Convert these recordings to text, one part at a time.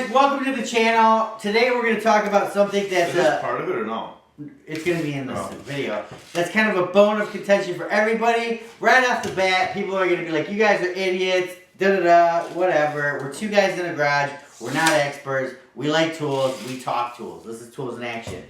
guys, welcome to the channel. Today we're going to talk about something that's... Is this part of it or no? It's going to be in this video. That's kind of a bone of contention for everybody. Right off the bat, people are going to be like, you guys are idiots, da-da-da, whatever. We're two guys in a garage. We're not experts. We like tools. We talk tools. This is Tools in Action.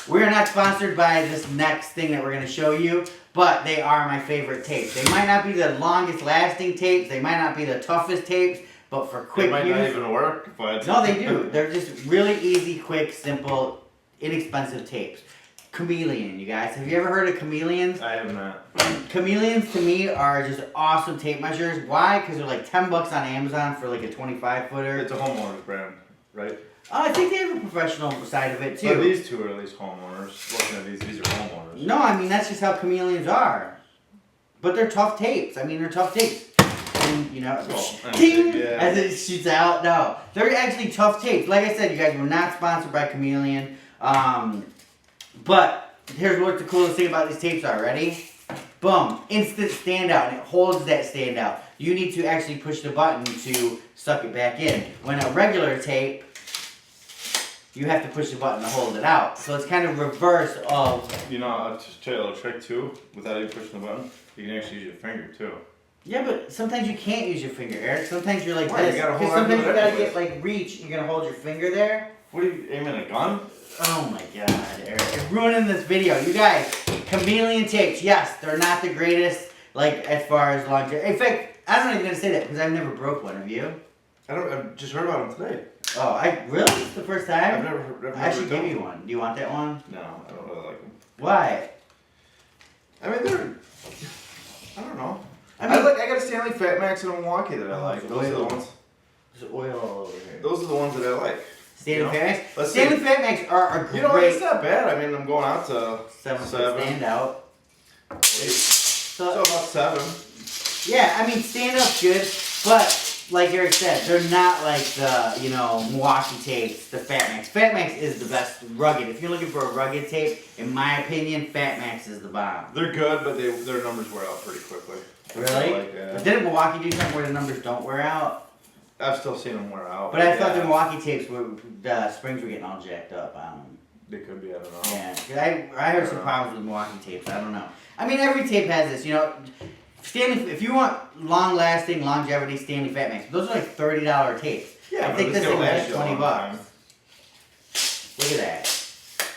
We're not sponsored by this next thing that we're going to show you, but they are my favorite tapes. They might not be the longest lasting tapes. They might not be the toughest tapes. But for quick use... It might not even work, but... No, they do. They're just really easy, quick, simple, inexpensive tapes. KOMELON, you guys. Have you ever heard of KOMELONs? I have not. KOMELONs, to me, are just awesome tape measures. Why? Because they're like $10 on Amazon for like a 25-footer. It's a homeowner's brand, right? I think they have a professional side of it, too. But these two are at least homeowners. Looking at these are homeowners. No, I mean, that's just how KOMELONs are. But they're tough tapes. I mean, they're tough tapes. And, you know, ding, as it shoots out. No, they're actually tough tapes. Like I said, you guys, we're not sponsored by KOMELON. But here's what the coolest thing about these tapes are. Ready? Boom. Instant standout. And it holds that standout. You need to actually push the button to suck it back in. When a regular tape, you have to push the button to hold it out. So it's kind of reverse of... You know, I'll just tell you a little trick too. Without even pushing the button, you can actually use your finger too. Yeah, but sometimes you can't use your finger, Eric. Sometimes you're like Why? this. You gotta hold Because sometimes you gotta anyways. get like reach. You're gonna hold your finger there. What are you aiming a gun? Oh my god, Eric. You're ruining this video. You guys, KOMELON tapes, yes, they're not the greatest, like, as far as longevity. In fact, I'm not even gonna say that because I've never broke one. Have you? I've just heard about them today. Oh, really? It's the first time? I've never I should give you one. Do you want that one? No, I don't really like them. Why? I mean, they're... I don't know. I got a Stanley Fat Max in Milwaukee that I like. Those are the ones. There's oil all over here. Those are the ones that I like. Stanley Fat Max? Stanley Fat Max are a great... You know, it's not bad. I mean, I'm going out to 7 standout. So about 7. Yeah, I mean, standout's good, but like Eric said, they're not like the, you know, Milwaukee tapes, the Fat Max. Fat Max is the best rugged. If you're looking for a rugged tape, in my opinion, Fat Max is the bomb. They're good, but their numbers wear out pretty quickly. Really? Like, didn't Milwaukee do something where the numbers don't wear out? I've still seen them wear out. But I thought the Milwaukee tapes were, the springs were getting all jacked up on them. They could be, I don't know. Yeah, 'cause I heard some problems with Milwaukee tapes. I don't know. I mean, every tape has this, you know. Stanley, if you want long-lasting longevity Stanley Fat Max, those are like $30 tapes. Yeah, I think this thing was like $20. Look at that.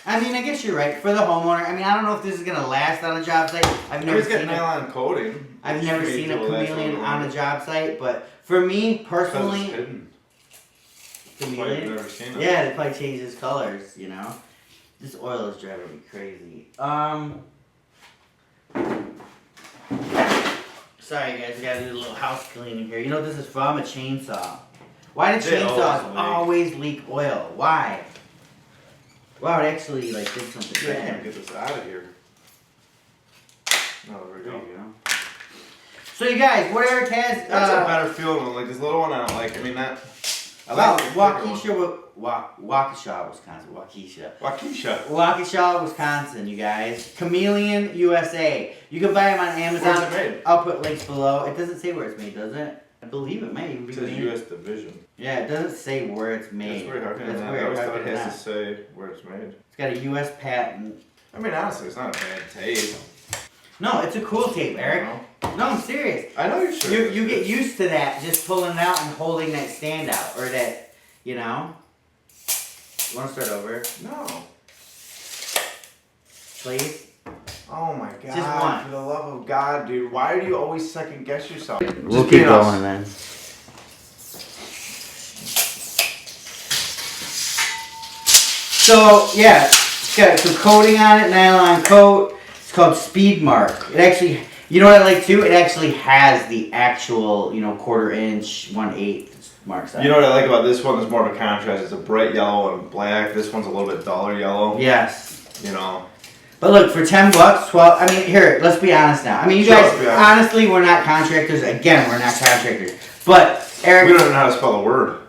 I mean, I guess you're right. For the homeowner, I mean, I don't know if this is gonna last on a job site. I've never seen nylon coating. I've never seen a KOMELON on a job site, but for me personally, KOMELON. Never seen it. Yeah, they probably change its colors. You know, this oil is driving me crazy. Sorry guys, we gotta do a little house cleaning here. You know what this is from? A chainsaw. Why do chainsaws always leak oil? Why? Wow, it actually like did something Yeah, I bad. can't get this out of here. No, there we go. So you guys, what Eric has... That's a better feeling than like this little one I don't like. I mean that... Waukesha, Wisconsin. Waukesha, Wisconsin, you guys. KOMELON USA. You can buy them on Amazon. Where's it made? I'll put links below. It doesn't say where it's made, does it? I believe it may even be It says made. U.S. Division. Yeah, it doesn't say where it's made. That's weird. How can That's that? weird. I always How thought can it it has not? to say where it's made. It's got a U.S. patent. I mean, honestly, it's not a bad tape. No, it's a cool tape, Eric. No, I'm serious. I know you're serious. You get used to that, just pulling it out and holding that standout, or that, you know. You want to start over? No. Please? Oh my god. Just one. For the love of God, dude. Why do you always second guess yourself? We'll keep going then. So, yeah, it's got some coating on it, nylon coat. It's called Speed Mark. It actually, you know what I like too? It actually has the actual, you know, 1/4 inch, 1/8 marks on it. You know what I like about this one? There's more of a contrast. It's a bright yellow and black. This one's a little bit duller yellow. Yes. You know. But look, for $10, 12, I mean, here, let's be honest now. I mean, you guys, honestly, we're not contractors. Again, we're not contractors. But, Eric... We don't even know how to spell the word.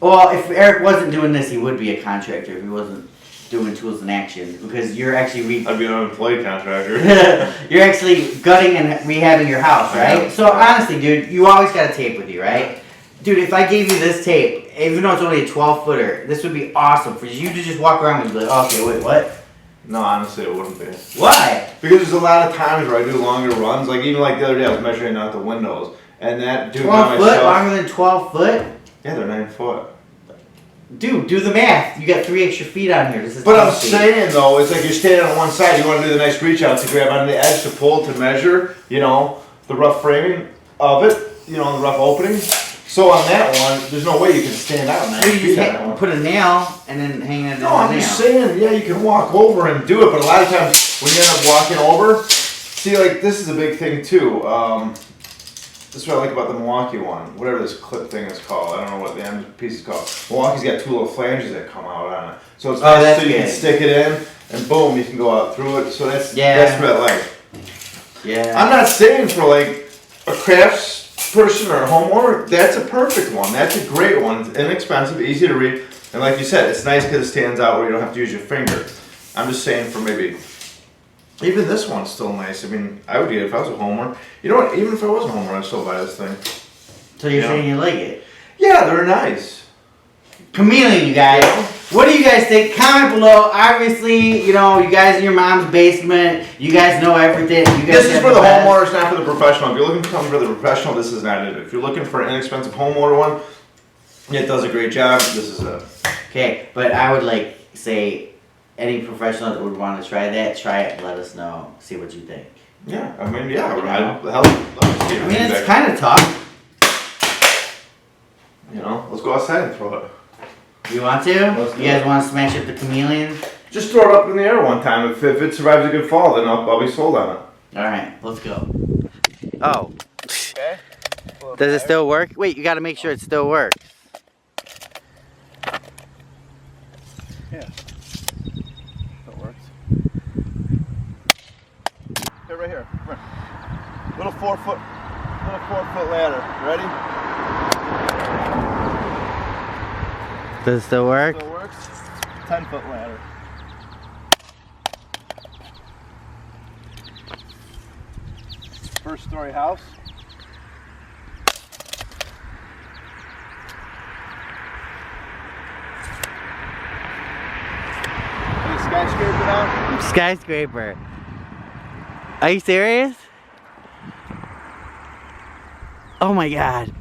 Well, if Eric wasn't doing this, he would be a contractor if he wasn't doing Tools in Action. Because you're actually... I'd be an unemployed contractor. You're actually gutting and rehabbing your house, right? So, honestly, dude, you always got a tape with you, right? Dude, if I gave you this tape even though it's only a 12-footer, this would be awesome for you to just walk around and be like, oh, okay, wait, what? No, honestly, it wouldn't be. Why? Because there's a lot of times where I do longer runs. Like even like the other day, I was measuring out the windows, and that dude 12 by foot? myself. Longer than 12 foot? Yeah, they're 9 foot. Dude, do the math. You got 3 extra feet on here. This is But I'm 10 feet. saying though, it's like you're standing on one side. You want to do the nice reach out to grab onto the edge to pull to measure. You know, the rough framing of it. You know, the rough opening. So on that one, there's no way you can stand out 9 Maybe you feet just on that one. put a nail and then hang it on No, the I'm nail. just saying, yeah, you can walk over and do it, but a lot of times when you end up walking over, see, like, this is a big thing too. This is what I like about the Milwaukee one, whatever this clip thing is called. I don't know what the end piece is called. Milwaukee's got 2 little flanges that come out on it. So it's nice that's so you can good. stick it in, and boom, you can go out through it. So that's what I like. Yeah. I'm not saying for, like, a crafts person or a homeowner, that's a perfect one. That's a great one. It's inexpensive, easy to read, and like you said, it's nice because it stands out where you don't have to use your finger. I'm just saying for maybe, even this one's still nice. I mean, I would get it if I was a homeowner. You know what? Even if I wasn't a homeowner, I'd still buy this thing. So you're saying you like it? Yeah, they're nice. Chameleon, you guys. What do you guys think? Comment below. Obviously, you know, you guys in your mom's basement, you guys know everything. You guys This is have for the best. homeowners, not for the professional. If you're looking for something for the professional, this is not it. If you're looking for an inexpensive homeowner one, it does a great job. This is it. Okay, but I would like say any professional that would want to try that, try it and let us know. See what you think. Yeah, I mean, yeah, You know? I'd love to see it. I mean, it's kind of tough. You know, let's go outside and throw it. You want to? Let's do You guys it. want to smash up the chameleon? Just throw it up in the air one time. If it survives a good fall, then I'll be sold on it. Alright, let's go. Oh. Okay. Does it still work? Wait, you gotta make sure it still works. Yeah. That works. Here, right here. Come here. Little 4 foot ladder. Ready? Does it still work? Still works. 10-foot ladder. First story house. Any skyscraper down? Skyscraper. Are you serious? Oh my god.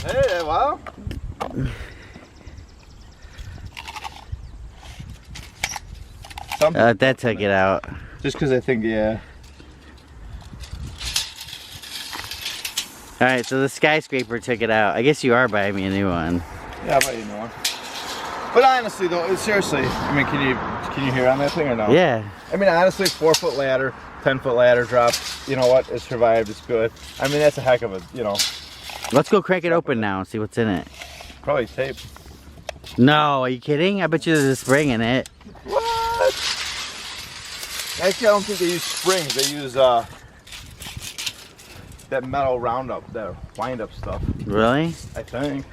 Hey, wow. That took it out. Just because I think, yeah. Alright, so the skyscraper took it out. I guess you are buying me a new one. Yeah, I'll buy you a new one. But honestly, though, seriously, I mean, can you hear on that thing or no? Yeah. I mean, honestly, 4-foot ladder, 10-foot ladder drop. You know what? It survived. It's good. I mean, that's a heck of a, you know. Let's go crack it open now and see what's in it. Probably tape. No, are you kidding? I bet you there's a spring in it. What? Actually, I don't think they use springs. They use that metal roundup, that wind-up stuff. Really? I think.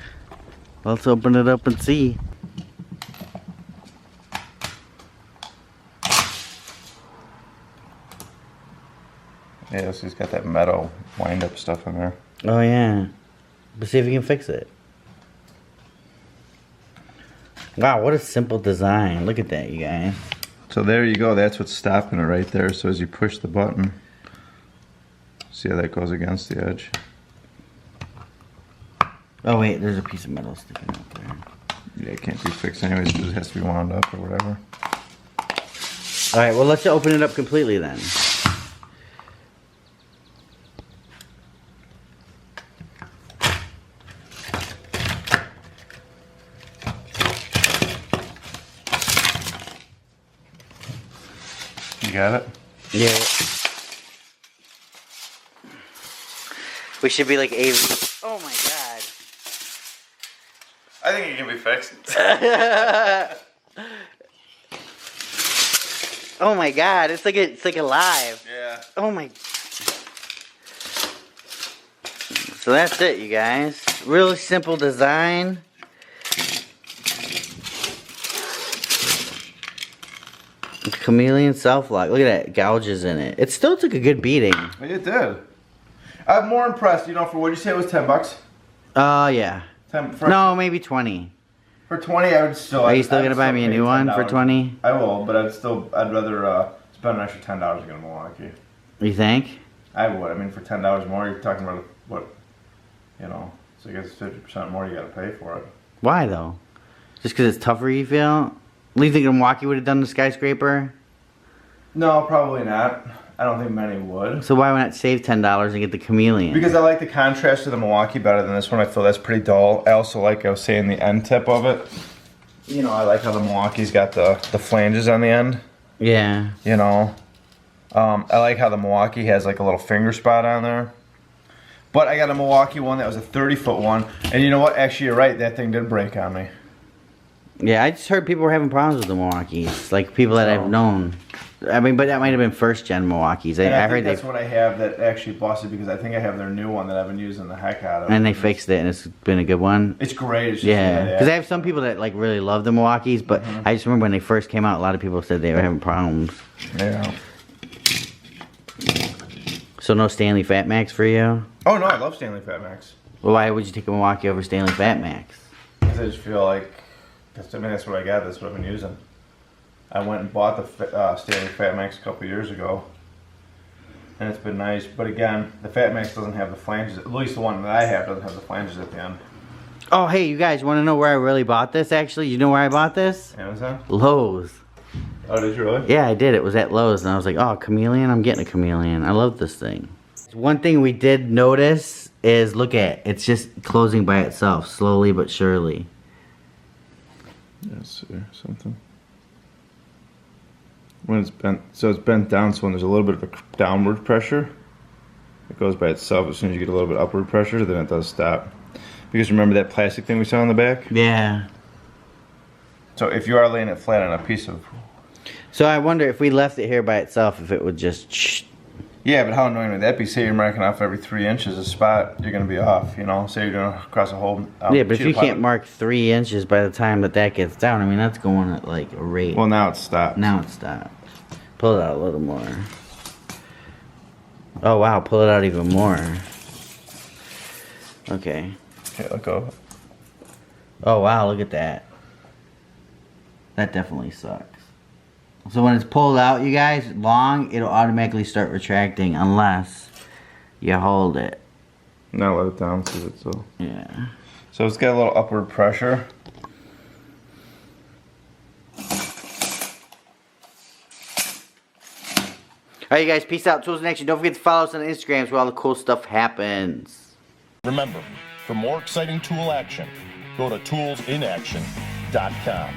Let's open it up and see. Yeah, so he's got that metal wind-up stuff in there. Oh yeah. But see if you can fix it. Wow, what a simple design. Look at that, you guys. So there you go. That's what's stopping it right there. So as you push the button, see how that goes against the edge? Oh wait, there's a piece of metal sticking out there. Yeah, it can't be fixed anyways because it has to be wound up or whatever. Alright, well let's open it up completely then. You got it? Yeah. We should be like AV. Oh my god. I think it can be fixed. Oh my god, it's like alive. Yeah. Oh my. So that's it, you guys. Really simple design. Chameleon self-lock. Look at that, gouges in it. It still took a good beating. It did. I'm more impressed, you know, for what you say it was $10. Yeah. No, maybe 20. For 20, I would still. Are you still gonna buy me a new one for 20? I will, but I'd rather spend an extra $10 to get a Milwaukee. You think? I would. I mean, for $10 more, you're talking about what, so I guess 50% more you gotta pay for it. Why though? Just because it's tougher, you feel? You think a Milwaukee would have done the skyscraper? No, probably not. I don't think many would. So why not save $10 and get the Chameleon? Because I like the contrast of the Milwaukee better than this one. I feel that's pretty dull. I also like, I was saying, the end tip of it. I like how the Milwaukee's got the flanges on the end. Yeah. I like how the Milwaukee has like a little finger spot on there. But I got a Milwaukee one that was a 30-foot one. And you know what? Actually, you're right. That thing did break on me. Yeah, I just heard people were having problems with the Milwaukees. Like people that I've known. I mean, but that might have been first-gen Milwaukees. I heard that's what I have that actually busted because I think I have their new one that I've been using the heck out of. And they fixed it, and it's been a good one. It's great. It's just because I have some people that like really love the Milwaukees, but I just remember when they first came out, a lot of people said they were having problems. Yeah. So no Stanley Fat Max for you? Oh no, I love Stanley Fat Max. Well, why would you take a Milwaukee over Stanley Fat Max? Because I just feel like that's what I got. That's what I've been using. I went and bought the Stanley Fat Max a couple years ago, and it's been nice. But again, the Fat Max doesn't have the flanges. At least the one that I have doesn't have the flanges at the end. Oh, hey, you guys want to know where I really bought this? Actually, you know where I bought this? Amazon. Lowe's. Oh, did you really? Yeah, I did. It was at Lowe's, and I was like, oh, Chameleon? I'm getting a Chameleon. I love this thing. One thing we did notice is, look at it. It's just closing by itself, slowly but surely. Yes, sir. Something. When it's bent, so it's bent down, so when there's a little bit of a downward pressure, it goes by itself. As soon as you get a little bit of upward pressure, then it does stop. Because remember that plastic thing we saw on the back? Yeah. So if you are laying it flat on a piece of... So I wonder if we left it here by itself, if it would just... Yeah, but how annoying would that be? Say you're marking off every 3 inches a spot, you're going to be off, Say you're doing across a whole... yeah, but if you can't mark 3 inches by the time that gets down, I mean, that's going at like a rate. Well, now it's stopped. Now it's stopped. Pull it out a little more. Oh, wow, pull it out even more. Okay. Okay, let go. Oh, wow, look at that. That definitely sucks. So when it's pulled out, you guys, long, it'll automatically start retracting unless you hold it. Now let it down so it's so. Yeah. So it's got a little upward pressure. Alright, you guys, peace out. Tools in Action. Don't forget to follow us on Instagrams where all the cool stuff happens. Remember, for more exciting tool action, go to toolsinaction.com.